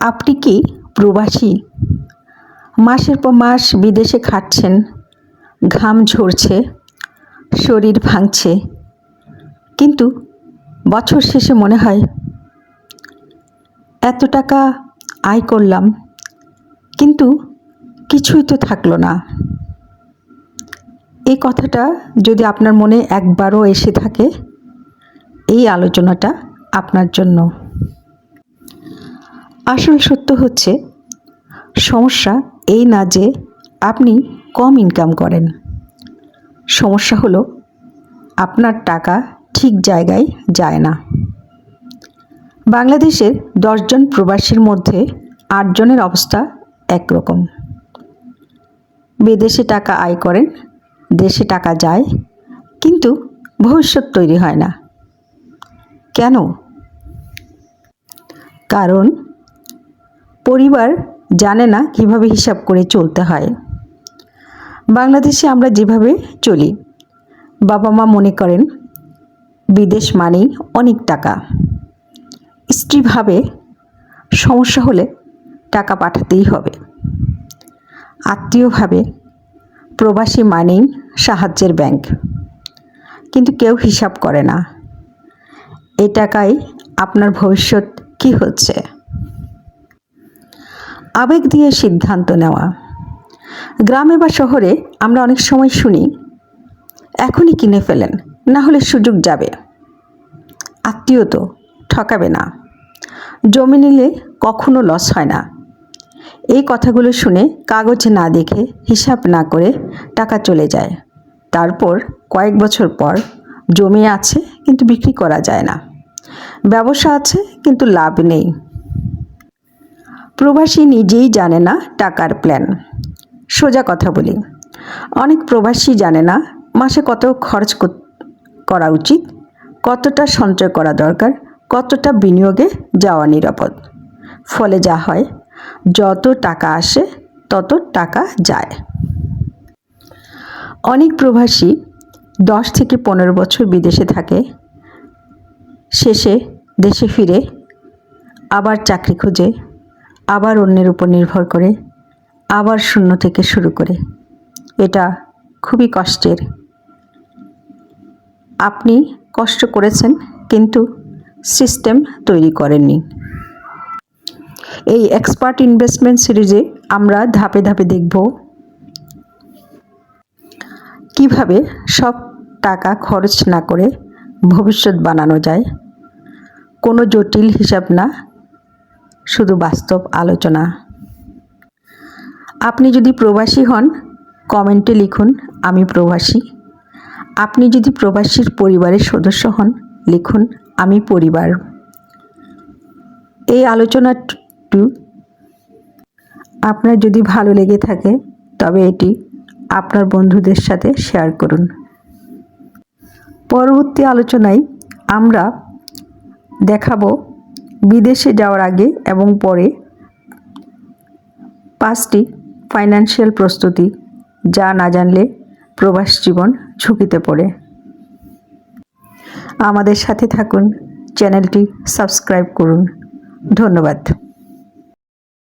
আপনি কি প্রবাসী? মাসের পর মাস বিদেশে খাটছেন, ঘাম ঝরছে, শরীর ভাঙছে, কিন্তু বছর শেষে মনে হয় এত টাকা আয় করলাম, কিন্তু কিছুই তো থাকলো না। এই কথাটা যদি আপনার মনে একবারও এসে থাকে, এই আলোচনাটা আপনার জন্য। আসল সত্য হচ্ছে, সমস্যা এই না যে আপনি কম ইনকাম করেন। সমস্যা হলো আপনার টাকা ঠিক জায়গায় যায় না। বাংলাদেশের 10 জন প্রবাসীর মধ্যে 8 জনের অবস্থা একরকম। বিদেশে টাকা আয় করেন, দেশে টাকা যায়, কিন্তু ভবিষ্যৎ তৈরি হয় না। কেন? কারণ পরিবার জানে না কিভাবে হিসাব করে চলতে হয়। বাংলাদেশে আমরা যেভাবে চলি, বাবা মা মনে করেন বিদেশ মানেই অনেক টাকা। স্ত্রী ভাবে সমস্যা হলে টাকা পাঠাতেই হবে। আত্মীয় ভাবে প্রবাসী মানেই সাহায্যের ব্যাংক। কিন্তু কেউ হিসাব করে না এ টাকায় আপনার ভবিষ্যৎ কি হচ্ছে। আবেগ দিয়ে সিদ্ধান্ত নেওয়া। গ্রামে বা শহরে আমরা অনেক সময় শুনি, এখনই কিনে ফেলেন, না হলে সুযোগ যাবে। আত্মীয় তো ঠকাবে না, জমি নিলে কখনো লস হয় না। এই কথাগুলো শুনে কাগজ না দেখে, হিসাব না করে টাকা চলে যায়। তারপর কয়েক বছর পর জমি আছে কিন্তু বিক্রি করা যায় না, ব্যবসা আছে কিন্তু লাভ নেই। প্রবাসী নিজেই জানে না টাকার প্ল্যান। সোজা কথা বলি, অনেক প্রবাসী জানে না মাসে কত খরচ করা উচিত, কতটা সঞ্চয় করা দরকার, কতটা বিনিয়োগে যাওয়া নিরাপদ। ফলে যা হয়, যত টাকা আসে তত টাকা যায়। অনেক প্রবাসী 10 থেকে 15 বছর বিদেশে থাকে, শেষে দেশে ফিরে আবার চাকরি খোঁজে, আবার অন্যের উপর নির্ভর করে, আবার শূন্য থেকে শুরু করে। এটা খুবই কষ্টের। আপনি কষ্ট করেছেন, কিন্তু সিস্টেম তৈরি করেননি। এই এক্সপার্ট ইনভেস্টমেন্ট সিরিজে আমরা ধাপে ধাপে দেখব কিভাবে সব টাকা খরচ না করে ভবিষ্যৎ বানানো যায়। কোনো জটিল হিসাব না, শুধু বাস্তব আলোচনা। আপনি যদি প্রবাসী হন, কমেন্টে লিখুন আমি প্রবাসী। আপনি যদি প্রবাসীর পরিবারের সদস্য হন, লিখুন আমি পরিবার। এই আলোচনাটি আপনার যদি ভালো লেগে থাকে, তবে এটি আপনার বন্ধুদের সাথে শেয়ার করুন। পরবর্তী আলোচনায় আমরা দেখাবো বিদেশে যাওয়ার আগে এবং পরে 5টি ফাইন্যান্সিয়াল প্রস্তুতি, যা না জানলে প্রবাস জীবন ঝুঁকিতে পড়ে। আমাদের সাথে থাকুন, চ্যানেলটি সাবস্ক্রাইব করুন। ধন্যবাদ।